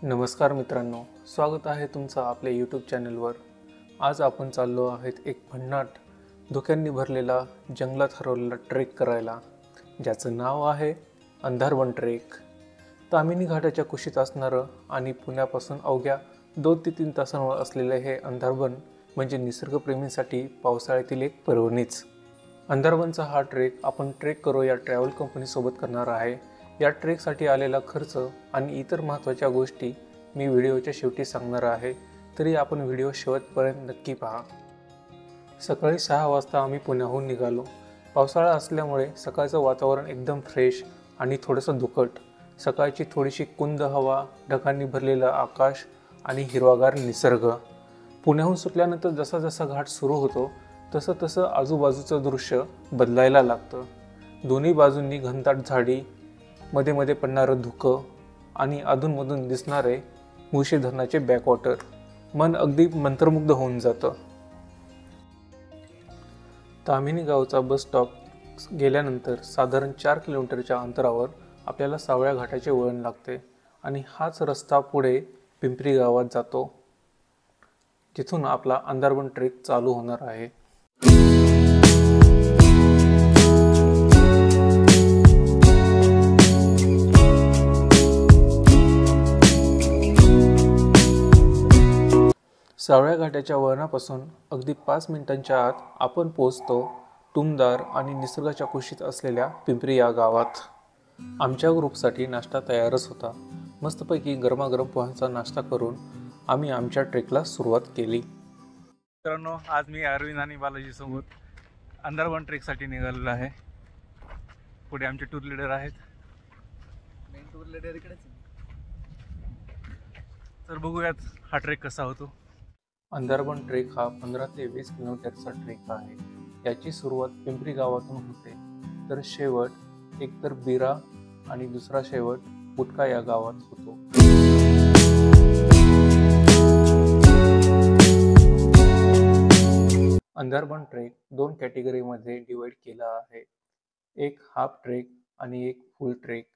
नमस्कार मित्रांनो, स्वागत आहे तुमचं आपल्या यूट्यूब चॅनलवर। आज आपण चाललो आहेत एक भन्नाट धुक्यांनी भरलेला जंगलात हरवलेला ट्रेक करायला, ज्याचं नाव आहे अंधारवन ट्रेक। तामिनी घाटाच्या कुशीत असणारं आणि पुण्यापासून अवघ्या 2 ते 3 तासांवर असलेले हे अंधारवन म्हणजे निसर्गप्रेमींसाठी पावसाळ्यातील एक पर्वणीच। अंधारवनचा हा ट्रेक आपण ट्रेक करो या ट्रॅव्हल कंपनीसोबत करणार आहे। या ट्रेकसाठी आलेला खर्च आणि इतर महत्त्वाच्या गोष्टी मी व्हिडिओच्या शेवटी सांगणार आहे, तरी आपण व्हिडिओ शेवटपर्यंत नक्की पहा। सकाळी 6 वाजता आम्ही पुण्याहून निघालो। पावसाळा असल्यामुळे सकाळचं वातावरण एकदम फ्रेश आणि थोडंसं धुकट। सकाळची थोडीशी कुंद हवा, ढगांनी भरलेलं आकाश आणि हिरवागार निसर्ग। पुण्याहून सुटल्यानंतर जसा जसा घाट सुरू होतो तसं तसं आजूबाजूचं दृश्य बदलायला लागतं। दोन्ही बाजूंनी घनदाट झाडी, मध्ये मध्ये पडणारं धुकं आणि अधूनमधून दिसणारे मुळशी धरणाचे बॅकवॉटर मन अगदी मंत्रमुग्ध होऊन जातं। तामिनी गावचा बस स्टॉप गेल्यानंतर साधारण 4 किलोमीटरच्या अंतरावर आपल्याला सावळ्या घाटाचे वळण लागते आणि हाच रस्ता पुढे पिंपरी गावात जातो, जिथून आपला अंधारवन ट्रेक चालू होणार आहे। सावळ्या घाटाच्या वळणापासून अगदी 5 मिनिटांच्या आत आपण पोहोचतो टुमदार आणि निसर्गाच्या कुशीत असलेल्या पिंपरी या गावात। आमच्या ग्रुपसाठी नाश्ता तयारच होता। मस्तपैकी गरमागरम पोह्यांचा नाश्ता करून आम्ही आमच्या ट्रेकला सुरुवात केली। मित्रांनो, आज मी अरविंद आणि बालाजी सोबत अंधारवन ट्रेकसाठी निघालेलो आहे। पुढे आमचे टूर लीडर आहेत। मेन टूर लीडर इकडेच। तर बघूयात हा ट्रेक कसा होतो। अंधारवन ट्रेक हा 15 ते 20 किलोमीटरचा ट्रेक आहे। याची सुरुवात पिंपरी गावातून होते, तर शेवट एकतर बिरा आणि दुसरा शेवट पुटका या गावात होतो। अंधारवन ट्रेक 2 कॅटेगरीमध्ये डिवाइड केला आहे, एक हाफ ट्रेक आणि एक फुल ट्रेक।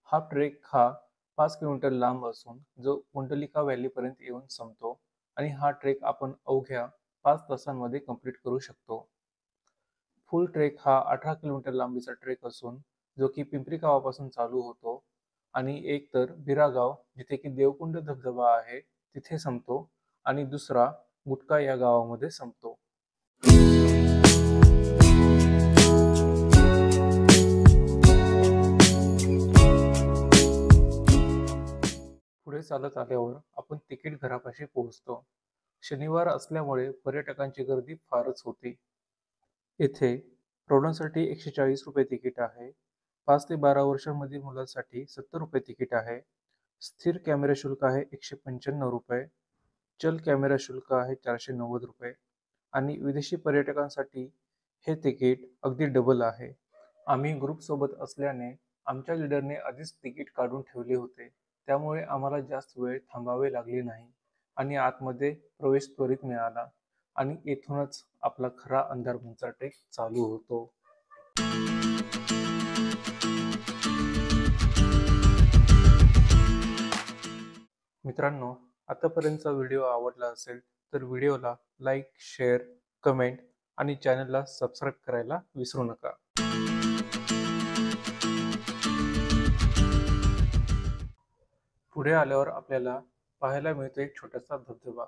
हाफ ट्रेक हा 5 किलोमीटर लांब असून जो पुंडलिका व्हॅलीपर्यंत येऊन संपतो आणि हा ट्रेक आपण अवघ्या 5 तासांमध्ये कंप्लीट करू शकतो। फुल ट्रेक हा 18 किलोमीटर लांबीचा ट्रेक असून जो की पिंपरी गावापासून चालू होतो आणि एक तर बिरा गाव जिथे की देवकुंड धबधबा आहे तिथे संपतो आणि दुसरा गुटका या गावामध्ये संपतो। पुढे चालत आल्यावर आपण तिकीट घरापाशी पोहोचतो। शनिवार असल्यामुळे पर्यटकांची गर्दी फारच होती। येथे प्रौढांसाठी 140 रुपये तिकीट आहे, 5 ते 12 वर्षांमधील मुलांसाठी 70 रुपये तिकीट आहे, स्थिर कॅमेरा शुल्क आहे 195 रुपये, चल कॅमेरा शुल्क आहे 490 रुपये आणि विदेशी पर्यटकांसाठी हे तिकीट अगदी डबल आहे। आम्ही ग्रुपसोबत असल्याने आमच्या लीडरने आधीच तिकीट काढून ठेवले होते, त्यामुळे आम्हाला जास्त वेळ थांबावे लागले नाही आणि आतमध्ये प्रवेश त्वरित मिळाला आणि येथूनच आपला खरा अंधारवनचा ट्रेक चालू होतो। मित्रांनो, आतापर्यंतचा व्हिडिओ आवडला असेल तर व्हिडिओला लाईक, शेअर, कमेंट आणि चॅनलला सबस्क्राईब करायला विसरू नका। पुढे आल्यावर आपल्याला पाहायला मिळतो एक छोटासा धबधबा।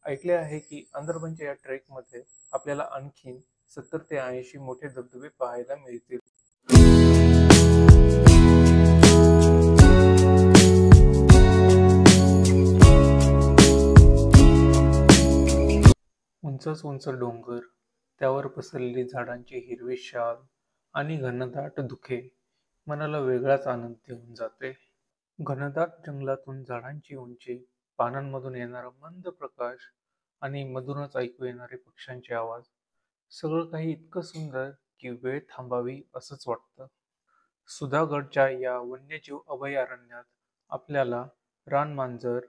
ऐकले आहे की अंधारवनच्या या ट्रेकमध्ये आपल्याला आणखीन 70 ते 80 मोठे धबधबे पाहायला मिळतील। उंच उंच डोंगर, त्यावर पसरलेली झाडांची हिरवी शाल आणि घनदाट धुके मनाला वेगळाच आनंद देऊन जाते। घनदाट जंगलातून झाडांची उंची, पानांमधून येणारा मंद प्रकाश आणि मधूनच ऐकू येणारे पक्ष्यांचे आवाज, सगळं काही इतकं सुंदर की वेळ थांबावी असंच वाटतं। सुधागडच्या या वन्यजीव अभयारण्यात आपल्याला रानमांजर,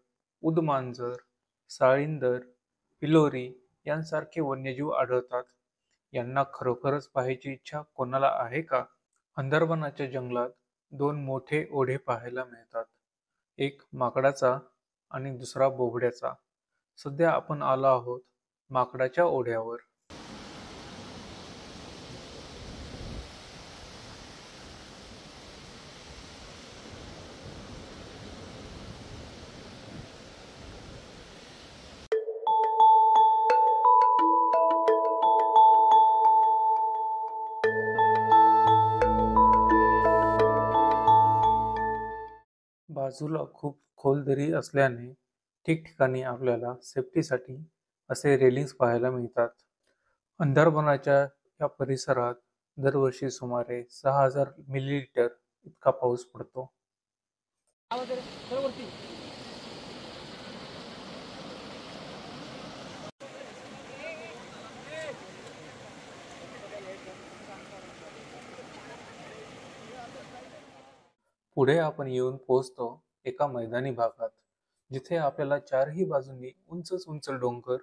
उदमांजर, साळींदर, पिलोरी यांसारखे वन्यजीव आढळतात। यांना खरोखरच पाहायची इच्छा कोणाला आहे का? अंधारवनाच्या जंगलात 2 मोठे ओढे पाहायला मिळतात, एक माकडाचा आणि दुसरा बोबड्याचा. सध्या आपण आलो आहोत माकडाच्या ओढ्यावर. बाजूला खूप खोल दरी असल्याने ठिकठिकाणी आपल्याला सेफ्टीसाठी असे रेलिंग्स पाहायला मिळतात. अंदरबनाच्या या परिसरात दरवर्षी सुमारे 6000 मिलीलीटर इतका पाऊस पडतो. पुढे आपण येऊन पोहोचतो एका मैदानी भागात, जिथे आपल्याला चारही बाजूंनी उंच उंच डोंगर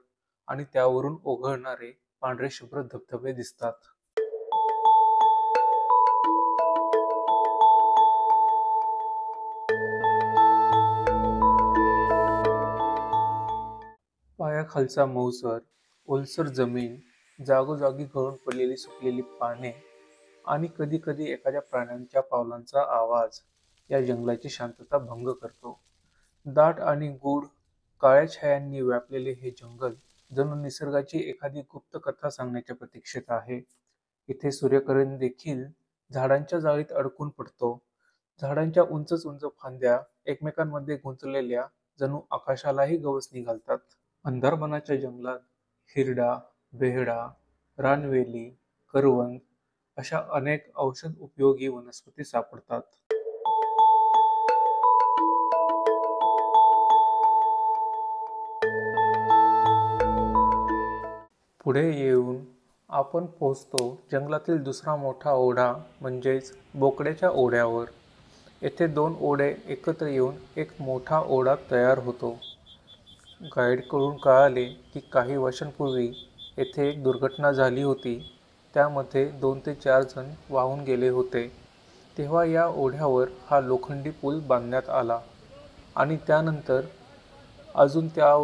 आणि त्यावरून ओघळणारे पांढरे शुभ्र धबधबे दिसतात. पायाखालचा मऊसर, ओलसर जमीन, जागोजागी गळून पडलेली सुकलेली पाने आणि कधी कधी एखाद्या प्राण्यांच्या पावलांचा आवाज या जंगलाची शांतता भंग करतो. दाट आणि गूढ काळ्या छायांनी व्यापलेले हे जंगल जणू निसर्गाची एखादी गुप्त कथा सांगण्याच्या प्रतीक्षेत आहे. इथे सूर्यकिरण देखील झाडांच्या जाळीत अडकून पडतो. झाडांच्या उंच उंच फांद्या एकमेकांमध्ये गुंतलेल्या जणू आकाशालाही गवसणी घालतात. अंधारबनाच्या जंगलात हिरडा, बेहडा, रानवेली, करवंद अशा अनेक औषध उपयोगी वनस्पती सापडतात. पुढे येऊन आपण पोहोचतो जंगलातील दुसरा मोठा ओढा म्हणजेच बोकड्याच्या ओढ्यावर. येथे 2 ओढे एकत्र येऊन एक मोठा ओढा तयार होतो. गाईडकडून कळाले की काही वर्षांपूर्वी येथे एक दुर्घटना झाली होती. त्यामध्ये 2 ते 4 जण वाहून गेले होते. तेव्हा या ओढ्यावर हा लोखंडी पूल बांधण्यात आला आणि त्यानंतर अजून त्या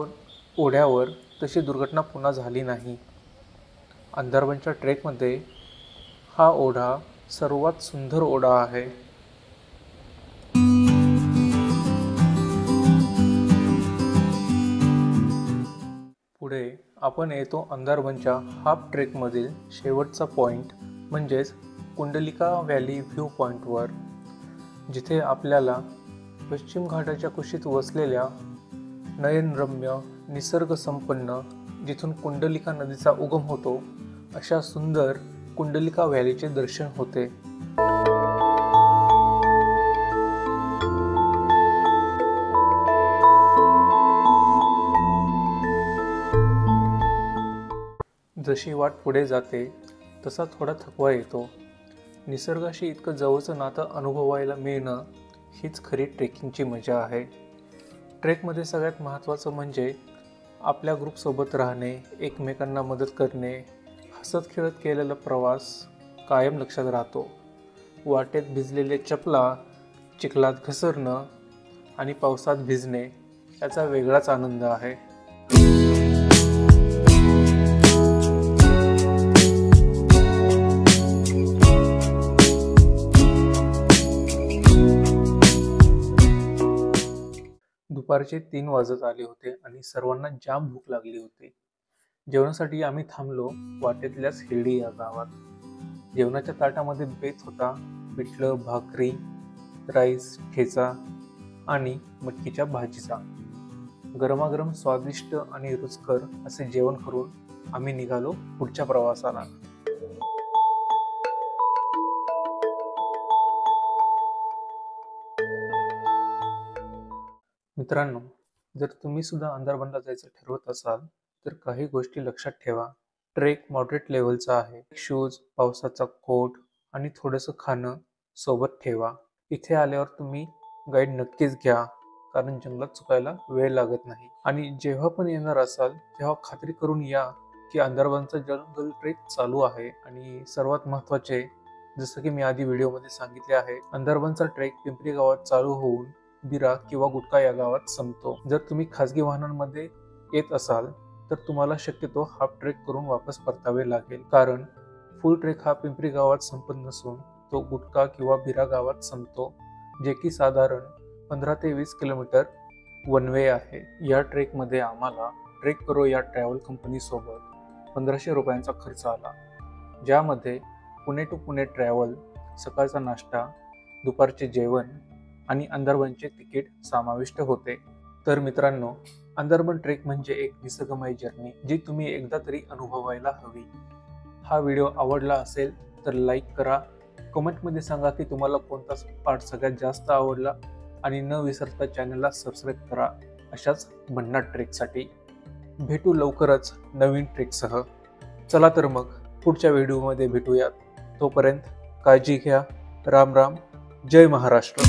ओढ्यावर तशी दुर्घटना पुन्हा झाली नाही. अंदरबनच्या ट्रेकमध्ये हा ओढा सर्वात सुंदर ओढा आहे. पुढे आपण येतो अंदरबनच्या हाफ ट्रेकमधील शेवटचा पॉइंट म्हणजेच कुंडलिका व्हॅली व्ह्यू पॉइंटवर, जिथे आपल्याला पश्चिम घाटाच्या कुशीत वसलेल्या नयनरम्य निसर्गसंपन्न, जिथून कुंडलिका नदीचा उगम होतो, अशा सुंदर कुंडलिका व्हॅलीचे दर्शन होते. जशी वाट पुढे जाते तसा थोडा थकवा येतो. निसर्गाशी इतकं जवळचं नातं अनुभवायला मिळणं हीच खरी ट्रेकिंगची मजा आहे. ट्रेकमध्ये सगळ्यात महत्त्वाचं म्हणजे आपल्या ग्रुपसोबत राहणे, एकमेकांना मदत करणे, हसत खेळत केलेला प्रवास कायम लक्षात राहतो. वाटेत भिजलेल्या चपला, चिखलात घसरणं आणि पावसात भिजणे याचा वेगळाच आनंद आहे. दुपारचे 3 वाजत आले होते आणि सर्वांना जाम भूक लागली होती. जेवणासाठी आम्ही थांबलो वाटेतल्याच हिरडी या गावात. जेवणाच्या ताटामध्ये बेत होता पिठलं, भाकरी, राईस, ठेचा आणि मटकीच्या भाजीचा. गरमागरम स्वादिष्ट आणि रुचकर असे जेवण करून आम्ही निघालो पुढच्या प्रवासाला. मित्रांनो, जर तुम्ही सुद्धा अंदरबनला जायचं ठरवत असाल तर काही गोष्टी लक्षात ठेवा. ट्रेक मॉडरेट लेवलचा आहे. शूज, पावसाचा कोट आणि थोडंसं खाणं सोबत ठेवा. इथे आल्यावर तुम्ही गाईड नक्कीच घ्या, कारण जंगलात चुकायला वेळ लागत नाही. आणि जेव्हा पण येणार असाल तेव्हा खात्री करून या की अंदरबनचा जंगल ट्रेक चालू आहे. आणि सर्वात महत्त्वाचे, जसं की मी आधी व्हिडिओमध्ये सांगितले आहे, अंदरबनचा ट्रेक पिंपरी गावात चालू होऊन बिरा किंवा गुटखा या गावात संपतो. जर तुम्ही खासगी वाहनांमध्ये येत असाल तर तुम्हाला शक्यतो हाफ ट्रेक करून वापस परतावे लागेल, कारण फुल ट्रेक हा पिंपरी गावात संपत नसून तो गुटखा किंवा बिरा गावात संपतो, जे की साधारण 15 ते 20 किलोमीटर वन वे आहे. या ट्रेकमध्ये आम्हाला ट्रेक करो या ट्रॅव्हल कंपनी सोबत 1500 रुपयांचा खर्च आला, ज्यामध्ये पुणे टू पुणे ट्रॅव्हल, सकाळचा नाश्ता, दुपारचे जेवण आणि अंदरबनचे तिकीट समाविष्ट होते. तर मित्रांनो, अंदरबन ट्रेक म्हणजे एक निसर्गमय जर्नी जी तुम्ही एकदा तरी अनुभवायला हवी. हा व्हिडिओ आवडला असेल तर लाईक करा, कमेंटमध्ये सांगा की तुम्हाला कोणता पार्ट सगळ्यात जास्त आवडला आणि न विसरता चॅनलला सबस्क्राईब करा अशाच भन्नाट ट्रेकसाठी. भेटू लवकरच नवीन ट्रेकसह. चला तर मग पुढच्या व्हिडिओमध्ये भेटूयात. तोपर्यंत काळजी घ्या. राम राम. जय महाराष्ट्र.